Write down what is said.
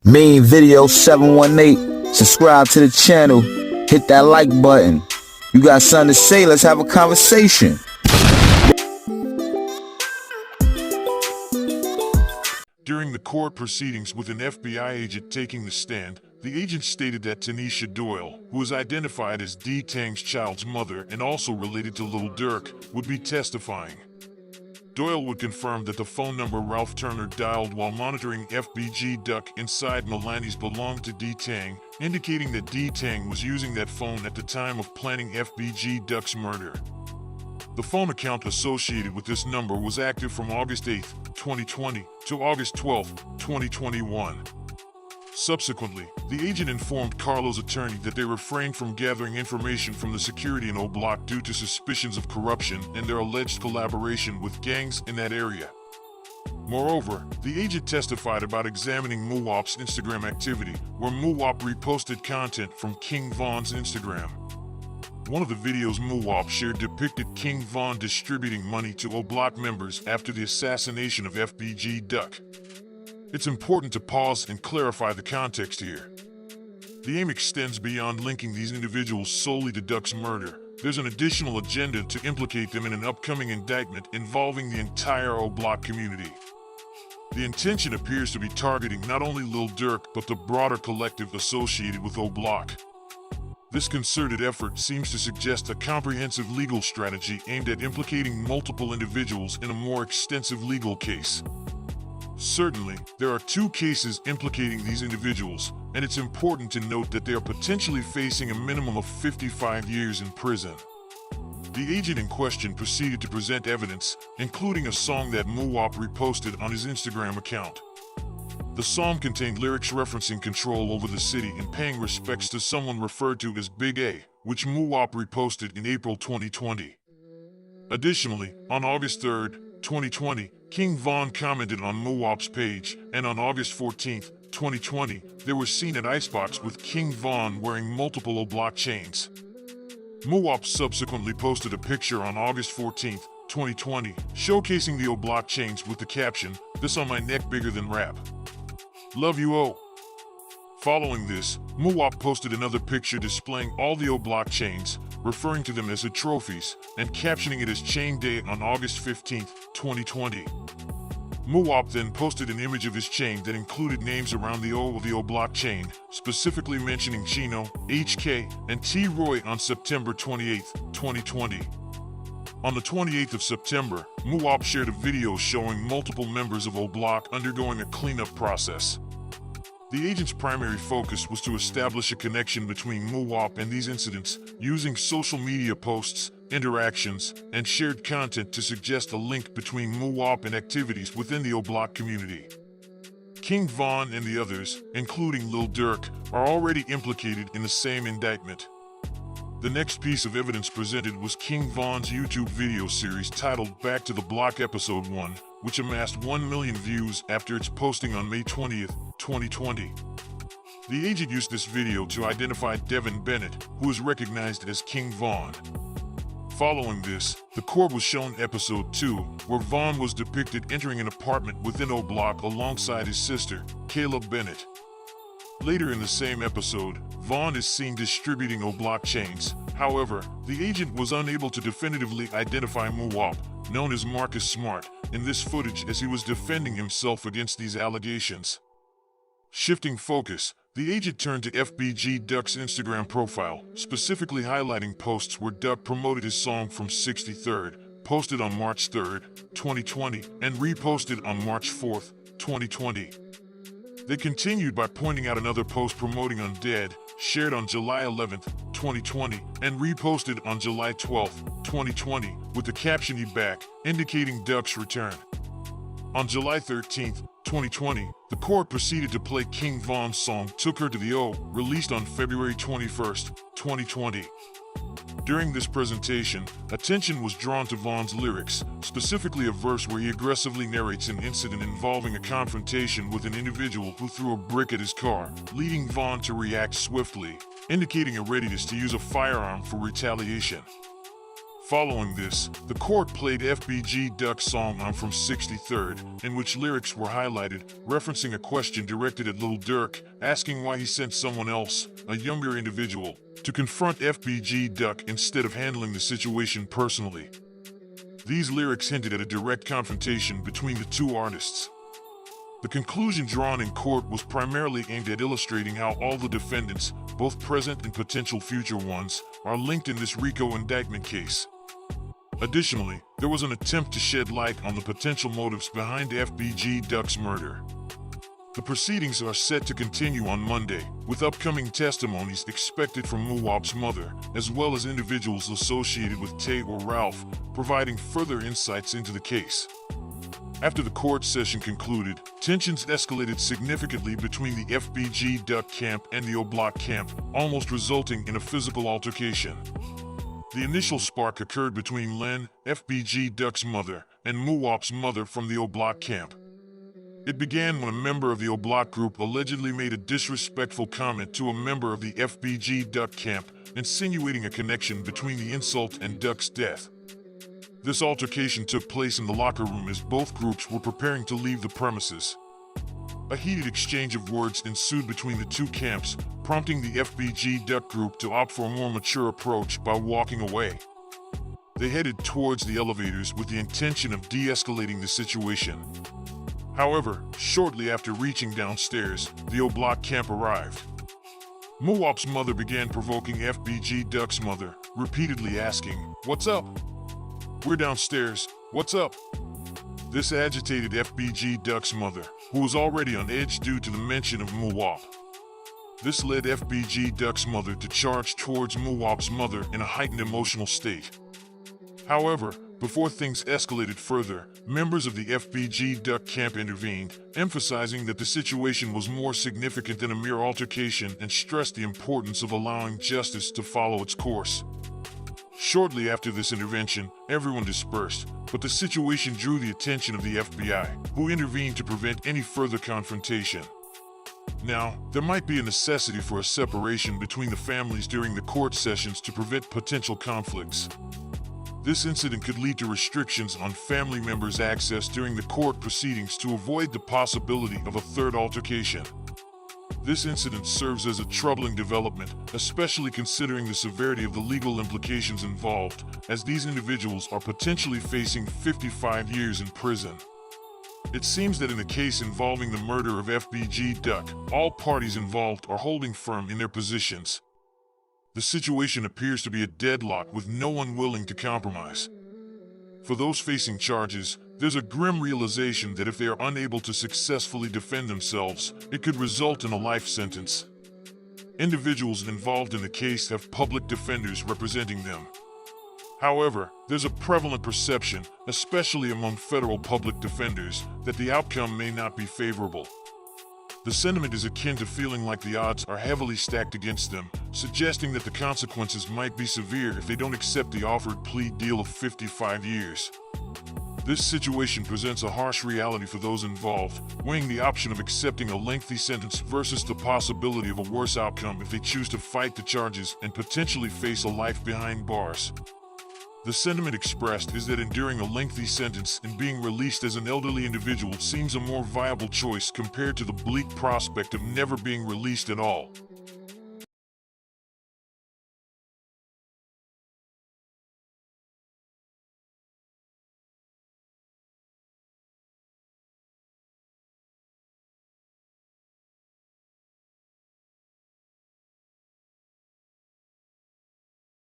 Main video 718. Subscribe to the channel. Hit that like button. You got something to say? Let's have a conversation. During the court proceedings with an FBI agent taking the stand, the agent stated that Tanisha Doyle, who is identified as D. Tang's child's mother and also related to Lil Durk, would be testifying. Doyle would confirm that the phone number Ralph Turner dialed while monitoring FBG Duck inside Milani's belonged to D. Tang, indicating that D. Tang was using that phone at the time of planning FBG Duck's murder. The phone account associated with this number was active from August 8, 2020 to August 12, 2021. Subsequently, the agent informed Carlo's attorney that they refrained from gathering information from the security in O Block due to suspicions of corruption and their alleged collaboration with gangs in that area. Moreover, the agent testified about examining Muwop's Instagram activity, where Muwop reposted content from King Von's Instagram. One of the videos Muwop shared depicted King Von distributing money to O Block members after the assassination of FBG Duck. It's important to pause and clarify the context here. The aim extends beyond linking these individuals solely to Duck's murder. There's an additional agenda to implicate them in an upcoming indictment involving the entire O Block community. The intention appears to be targeting not only Lil Durk but the broader collective associated with O Block. This concerted effort seems to suggest a comprehensive legal strategy aimed at implicating multiple individuals in a more extensive legal case. Certainly, there are two cases implicating these individuals, and it's important to note that they are potentially facing a minimum of 55 years in prison. The agent in question proceeded to present evidence, including a song that Muwop reposted on his Instagram account. The song contained lyrics referencing control over the city and paying respects to someone referred to as Big A, which Muwop reposted in April 2020. Additionally, on August 3, 2020, King Von commented on Muwop's page, and on August 14, 2020, they were seen at Icebox with King Von wearing multiple O Block chains. Muwop subsequently posted a picture on August 14, 2020, showcasing the O Block chains with the caption, "This on my neck bigger than rap. Love you O." Following this, Muwop posted another picture displaying all the O Block chains, referring to them as the trophies, and captioning it as Chain Day on August 15, 2020. Muwop then posted an image of his chain that included names around the O of the O Block chain, specifically mentioning Chino, HK, and T-Roy on September 28, 2020. On the 28th of September, Muwop shared a video showing multiple members of O Block undergoing a cleanup process. The agent's primary focus was to establish a connection between Muwop and these incidents, using social media posts, interactions, and shared content to suggest a link between Muwop and activities within the O Block community. King Von and the others, including Lil Durk, are already implicated in the same indictment. The next piece of evidence presented was King Von's YouTube video series titled Back to the Block Episode 1, which amassed 1 million views after its posting on May 20, 2020. The agent used this video to identify Devin Bennett, who is recognized as King Von. Following this, the court was shown Episode 2, where Von was depicted entering an apartment within O Block alongside his sister, Caleb Bennett. Later in the same episode, Von is seen distributing O Block chains. However, the agent was unable to definitively identify Muwop, known as Marcus Smart, in this footage as he was defending himself against these allegations. Shifting focus, the agent turned to FBG Duck's Instagram profile, specifically highlighting posts where Duck promoted his song from 63rd, posted on March 3, 2020, and reposted on March 4, 2020. They continued by pointing out another post promoting Undead, shared on July 11, 2020, and reposted on July 12, 2020, with the caption "He back," indicating Duck's return. On July 13, 2020, the court proceeded to play King Von's song "Took Her to the O," released on February 21, 2020. During this presentation, attention was drawn to Von's lyrics, specifically a verse where he aggressively narrates an incident involving a confrontation with an individual who threw a brick at his car, leading Von to react swiftly, indicating a readiness to use a firearm for retaliation. Following this, the court played FBG Duck's song "I'm from 63rd," in which lyrics were highlighted, referencing a question directed at Lil Durk, asking why he sent someone else, a younger individual, to confront FBG Duck instead of handling the situation personally. These lyrics hinted at a direct confrontation between the two artists. The conclusion drawn in court was primarily aimed at illustrating how all the defendants, both present and potential future ones, are linked in this RICO indictment case. Additionally, there was an attempt to shed light on the potential motives behind FBG Duck's murder. The proceedings are set to continue on Monday, with upcoming testimonies expected from Muwop's mother, as well as individuals associated with Tay or Ralph, providing further insights into the case. After the court session concluded, tensions escalated significantly between the FBG Duck camp and the O Block camp, almost resulting in a physical altercation. The initial spark occurred between Len, FBG Duck's mother, and Muwop's mother from the O Block camp. It began when a member of the O Block group allegedly made a disrespectful comment to a member of the FBG Duck camp, insinuating a connection between the insult and Duck's death. This altercation took place in the locker room as both groups were preparing to leave the premises. A heated exchange of words ensued between the two camps, prompting the FBG Duck group to opt for a more mature approach by walking away. They headed towards the elevators with the intention of de-escalating the situation. However, shortly after reaching downstairs, the O Block camp arrived. Muwop's mother began provoking FBG Duck's mother, repeatedly asking, "What's up? We're downstairs, what's up?" This agitated FBG Duck's mother, who was already on edge due to the mention of Muwop. This led FBG Duck's mother to charge towards Muwop's mother in a heightened emotional state. However, before things escalated further, members of the FBG Duck camp intervened, emphasizing that the situation was more significant than a mere altercation and stressed the importance of allowing justice to follow its course. Shortly after this intervention, everyone dispersed, but the situation drew the attention of the FBI, who intervened to prevent any further confrontation. Now, there might be a necessity for a separation between the families during the court sessions to prevent potential conflicts. This incident could lead to restrictions on family members' access during the court proceedings to avoid the possibility of a third altercation. This incident serves as a troubling development, especially considering the severity of the legal implications involved, as these individuals are potentially facing 55 years in prison. It seems that in the case involving the murder of FBG Duck, all parties involved are holding firm in their positions. The situation appears to be a deadlock with no one willing to compromise. For those facing charges, there's a grim realization that if they are unable to successfully defend themselves, it could result in a life sentence. Individuals involved in the case have public defenders representing them. However, there's a prevalent perception, especially among federal public defenders, that the outcome may not be favorable. The sentiment is akin to feeling like the odds are heavily stacked against them, suggesting that the consequences might be severe if they don't accept the offered plea deal of 55 years. This situation presents a harsh reality for those involved, weighing the option of accepting a lengthy sentence versus the possibility of a worse outcome if they choose to fight the charges and potentially face a life behind bars. The sentiment expressed is that enduring a lengthy sentence and being released as an elderly individual seems a more viable choice compared to the bleak prospect of never being released at all.